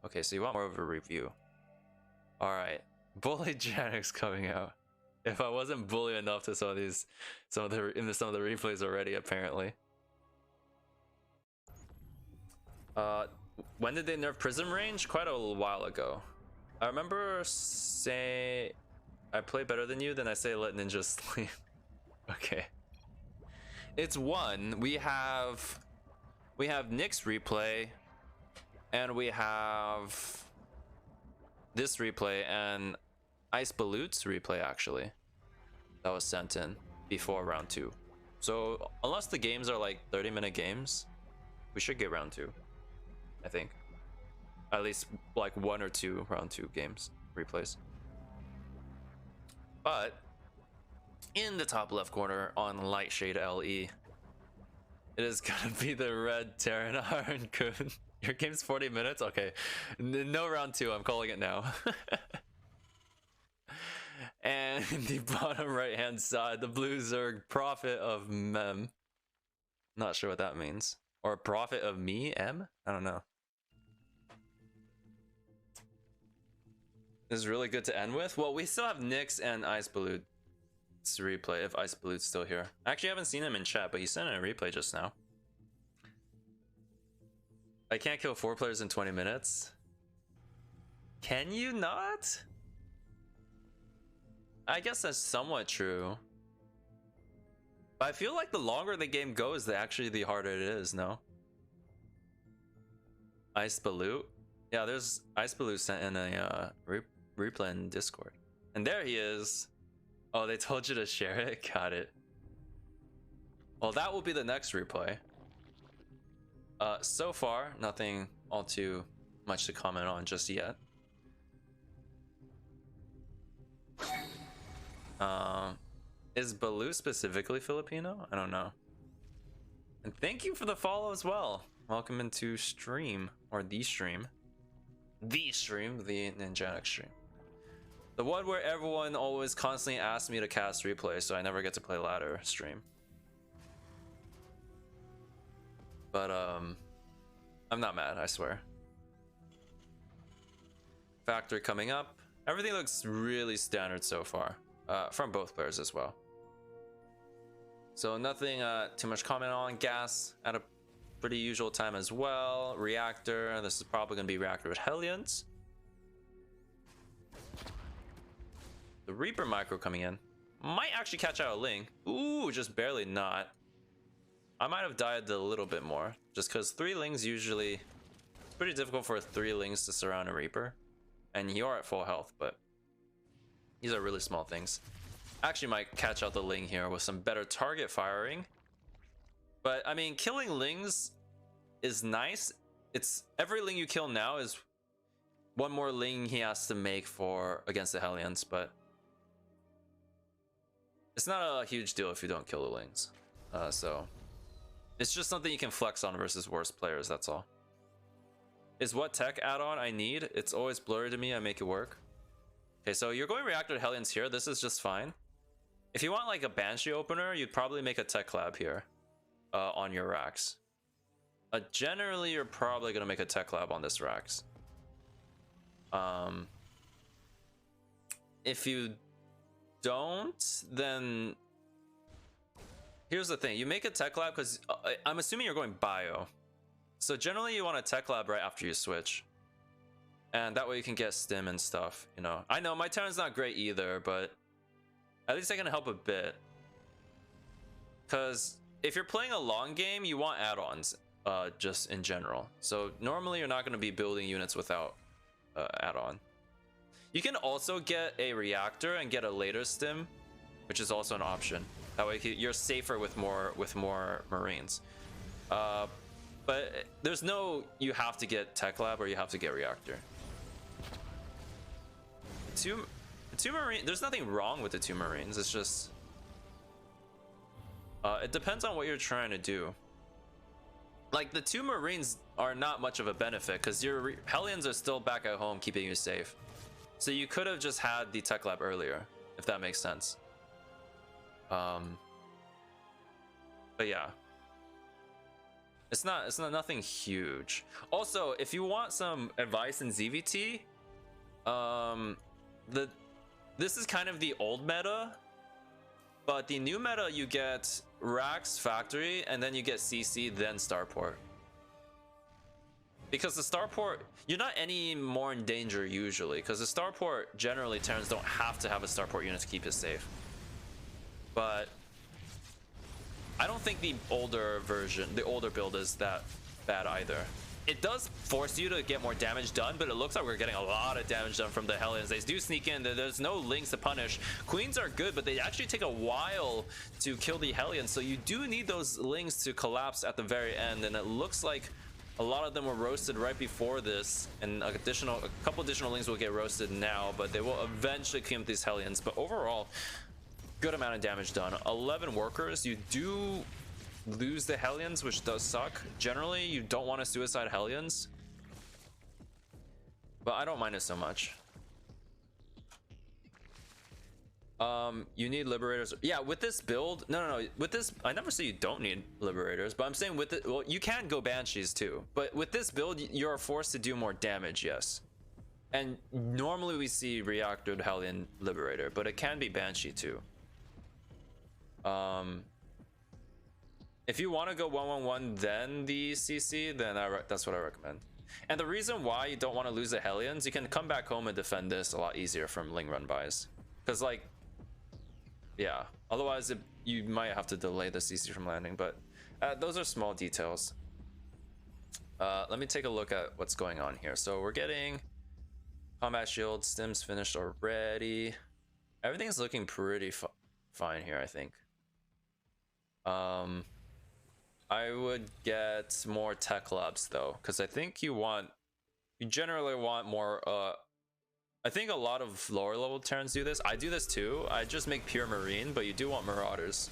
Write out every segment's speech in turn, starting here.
Okay, so you want more of a review. Alright. Bully Janix coming out. If I wasn't bully enough to some of the replays already, apparently. When did they nerf prism range? Quite a while ago. I remember saying I play better than you, then I say let ninja sleep. Okay. It's 1. We have Nick's replay, and we have this replay and Ice Balloot's replay actually. That was sent in before round 2. So unless the games are like 30-minute games, we should get round 2. I think. At least like 1 or 2 round 2 games replays. But in the top left corner on Lightshade LE, it is gonna be the red Terran Iron Kun. Your game's 40 minutes? Okay. No round 2, I'm calling it now. And the bottom right hand side, the blue Zerg Prophet of Mem. Not sure what that means. Or Prophet of Me, M? I don't know. This is really good to end with. Well, we still have Nyx and Ice Balloot's replay, if Ice Balloot's still here. I actually haven't seen him in chat, but he sent in a replay just now. I can't kill 4 players in 20 minutes. Can you not? I guess that's somewhat true. But I feel like the longer the game goes, the harder it is, no? Ice Balloot? Yeah, there's Ice Balloot sent in a replay in Discord. And there he is. Oh, they told you to share it? Got it. Well, that will be the next replay. So far, nothing all too much to comment on just yet. Is Baloo specifically Filipino? I don't know. And thank you for the follow as well. Welcome into stream, or the stream. The Nihjanix stream. The one where everyone always constantly asks me to cast replay, so I never get to play ladder stream. But I'm not mad, I swear. Factory coming up. Everything looks really standard so far, from both players as well. So nothing too much comment on. Gas at a pretty usual time as well. Reactor, this is probably going to be Reactor with Hellions. The Reaper micro coming in. Might actually catch out a Ling. Ooh, just barely not. I might have died a little bit more, just because 3 Lings usually... It's pretty difficult for 3 Lings to surround a Reaper. And you are at full health, but these are really small things. Actually might catch out the Ling here with some better target firing. But I mean, killing Lings is nice. It's every Ling you kill now is 1 more Ling he has to make for against the Hellions, but it's not a huge deal if you don't kill the Lings. So it's just something you can flex on versus worse players, that's all. Is what tech add-on I need? It's always blurry to me, I make it work. Okay, so you're going Reactor Hellions here, this is just fine. If you want like a Banshee opener, you'd probably make a tech lab here on your racks. Generally, you're probably gonna make a tech lab on this racks. If you don't, then here's the thing. You make a tech lab because I'm assuming you're going bio. So generally you want a tech lab right after you switch. And that way you can get stim and stuff, you know. I know my Terran's not great either, but at least I can help a bit. Because if you're playing a long game, you want add-ons just in general. So normally you're not going to be building units without add-on. You can also get a reactor and get a later stim, which is also an option. That way you're safer with more Marines. But there's no you have to get tech lab or you have to get reactor. Two Marines, there's nothing wrong with the 2 Marines. It's just it depends on what you're trying to do. Like the 2 Marines are not much of a benefit because your Hellions are still back at home keeping you safe. So you could have just had the tech lab earlier, if that makes sense. But yeah. It's not nothing huge. Also, if you want some advice in ZVT, this is kind of the old meta, but the new meta you get Rax Factory and then you get CC then Starport. Because the Starport, you're not any more in danger usually, because the Starport generally Terrans don't have to have a Starport unit to keep it safe. But I don't think the older version, the older build is that bad either. It does force you to get more damage done, but it looks like we're getting a lot of damage done from the Hellions. They do sneak in. There's no links to punish. Queens are good, but they actually take a while to kill the Hellions, so you do need those links to collapse at the very end, and it looks like a lot of them were roasted right before this, and a couple additional links will get roasted now, but they will eventually clean up these Hellions. But overall, good amount of damage done. 11 workers. You do lose the Hellions, which does suck. Generally, you don't want to suicide Hellions, but I don't mind it so much. You need liberators. Yeah, with this build, no. With this, I never say you don't need liberators, but I'm saying with it, well, you can go banshees too. But with this build, you're forced to do more damage, yes. And normally we see reactored Hellion liberator, but it can be banshee too. If you want to go 1-1-1 then the CC, then that's what I recommend. And the reason why you don't want to lose the Hellions, you can come back home and defend this a lot easier from Ling run buys, because like, yeah, otherwise you might have to delay the CC from landing. But those are small details. Let me take a look at what's going on here. So we're getting combat shield stims finished already. Everything's looking pretty fine here, I think. I would get more tech labs though, because I think you generally want more. I think a lot of lower level Terrans do this. I do this too. I just make pure marine, but you do want marauders.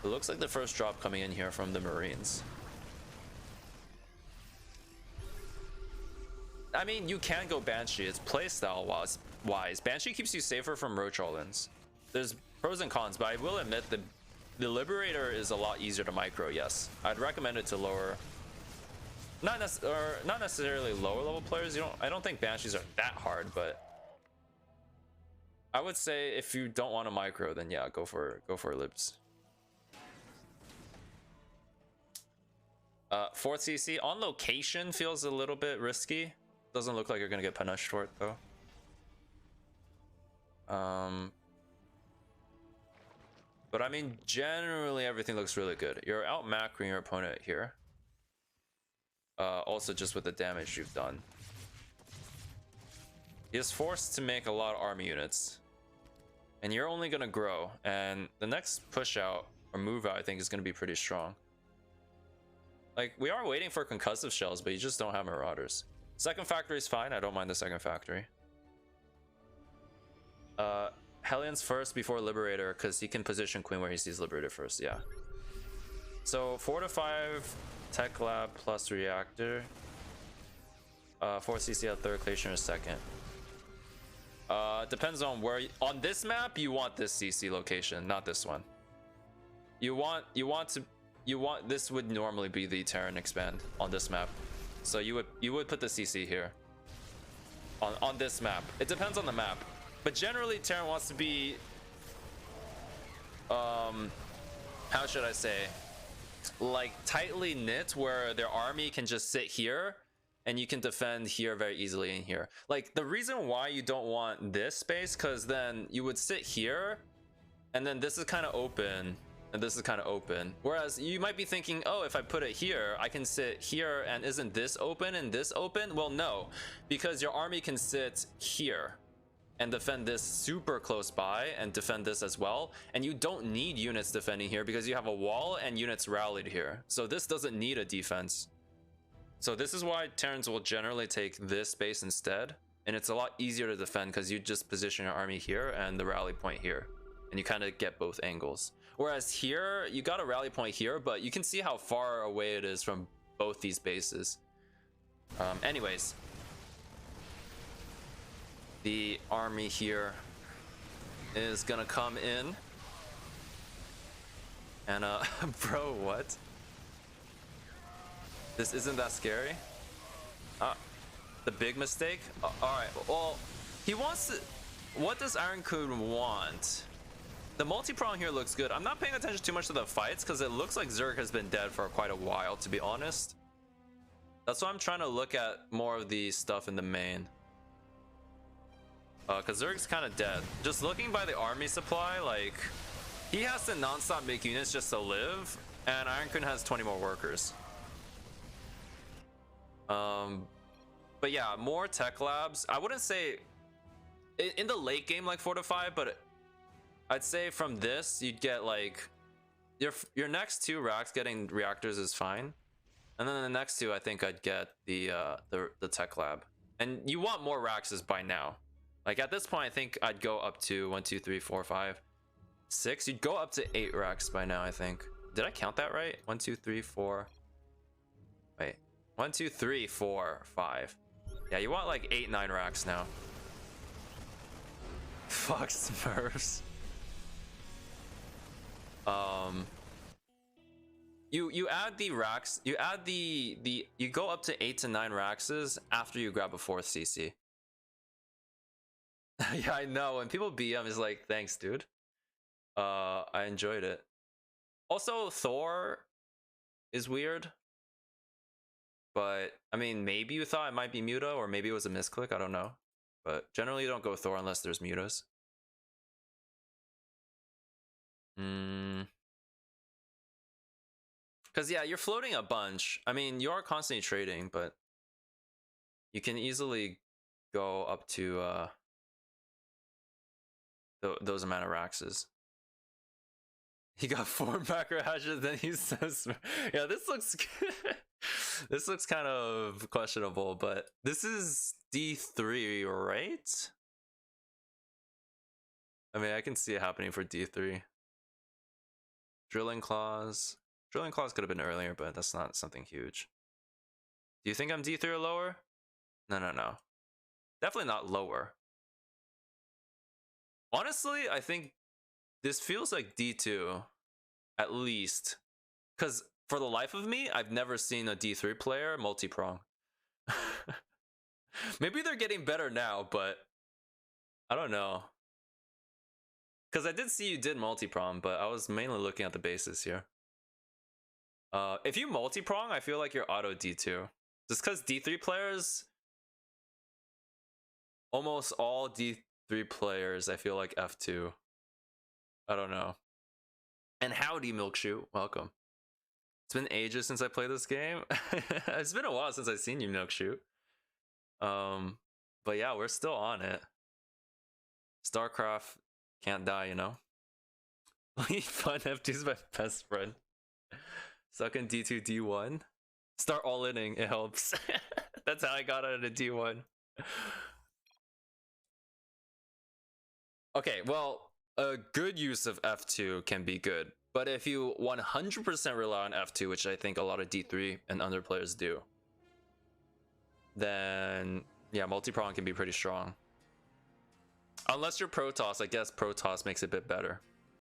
It looks like the first drop coming in here from the marines. I mean, you can go banshee. It's playstyle wise. Banshee keeps you safer from roach all-ins. There's pros and cons, but I will admit the liberator is a lot easier to micro. Yes, I'd recommend it to lower, not necessarily lower level players. I don't think banshees are that hard, but I would say if you don't want to micro, then yeah, go for libs. 4th CC on location feels a little bit risky. Doesn't look like you're gonna get punished for it though. But I mean, generally everything looks really good. You're out macroing your opponent here. Also just with the damage you've done. He is forced to make a lot of army units. And you're only gonna grow. And the next push out or move out I think is gonna be pretty strong. Like, we are waiting for concussive shells, but you just don't have marauders. Second factory is fine. I don't mind the second factory. Hellions first before Liberator, because he can position Queen where he sees Liberator first. Yeah. So 4 to 5 Tech Lab plus Reactor. 4 CC at third, Glacier second. Depends on where on this map you want this CC location, not this one. You want this would normally be the Terran expand on this map. So you would put the CC here. On this map. It depends on the map. But generally Terran wants to be how should I say, like tightly knit, where their army can just sit here and you can defend here very easily in here. Like, the reason why you don't want this space, because then you would sit here and then this is kind of open and this is kind of open, whereas you might be thinking, oh, if I put it here I can sit here and isn't this open and this open? Well, no, because your army can sit here and defend this super close by and defend this as well, and you don't need units defending here because you have a wall and units rallied here, so this doesn't need a defense. So this is why Terrans will generally take this space instead, and it's a lot easier to defend because you just position your army here and the rally point here, and you kind of get both angles. Whereas here you got a rally point here, but you can see how far away it is from both these bases. Anyways, the army here is gonna come in and bro, what? This isn't that scary. The big mistake. All right. Well, he wants to. What does Iron Kun want? The multi-prong here looks good. I'm not paying attention too much to the fights because it looks like Zerg has been dead for quite a while, to be honest. That's why I'm trying to look at more of the stuff in the main. Because Zerg's kind of dead. Just looking by the army supply, like, he has to non-stop make units just to live, and Iron Kun has 20 more workers. But yeah, more tech labs. I wouldn't say in the late game like 4 to 5, but I'd say from this you'd get like your next 2 racks getting reactors is fine, and then the next 2 I think I'd get the tech lab. And you want more racks by now. Like at this point I think I'd go up to 1 2 3 4 5 6. You'd go up to 8 racks by now, I think. Did I count that right? 1 2 3 4. Wait. 1 2 3 4 5. Yeah, you want like 8 9 racks now. Fuck Smurfs. You add the racks, you add you go up to 8 to 9 racks after you grab a 4th CC. Yeah, I know. When people BM is like, thanks, dude. I enjoyed it. Also, Thor is weird. But, I mean, maybe you thought it might be Muta, or maybe it was a misclick, I don't know. But generally you don't go Thor unless there's Mutas. Because, yeah, you're floating a bunch. I mean, you are constantly trading, but you can easily go up to those amount of raxes. He got 4 macro hashes, then he says, yeah, this looks this looks kind of questionable, but this is D3, right? I mean, I can see it happening for D3. Drilling claws. Drilling claws could have been earlier, but that's not something huge. Do you think I'm D3 or lower? No. Definitely not lower. Honestly, I think this feels like D2, at least. Because for the life of me, I've never seen a D3 player multi-prong. Maybe they're getting better now, but I don't know. Because I did see you did multi-prong, but I was mainly looking at the bases here. If you multi-prong, I feel like you're auto D2. Just because D3 players, almost all D3 players, I feel like F2. I don't know. And howdy, Milkshoot. Welcome. It's been ages since I played this game. It's been a while since I've seen you, Milkshoot. But yeah, we're still on it. StarCraft can't die, you know? Fun F2's my best friend. Suck in D2, D1. Start all-inning, it helps. That's how I got out of D1. Okay, well, a good use of F2 can be good. But if you 100% rely on F2, which I think a lot of D3 and under players do, then yeah, multi-prong can be pretty strong. Unless you're Protoss, I guess Protoss makes it a bit better.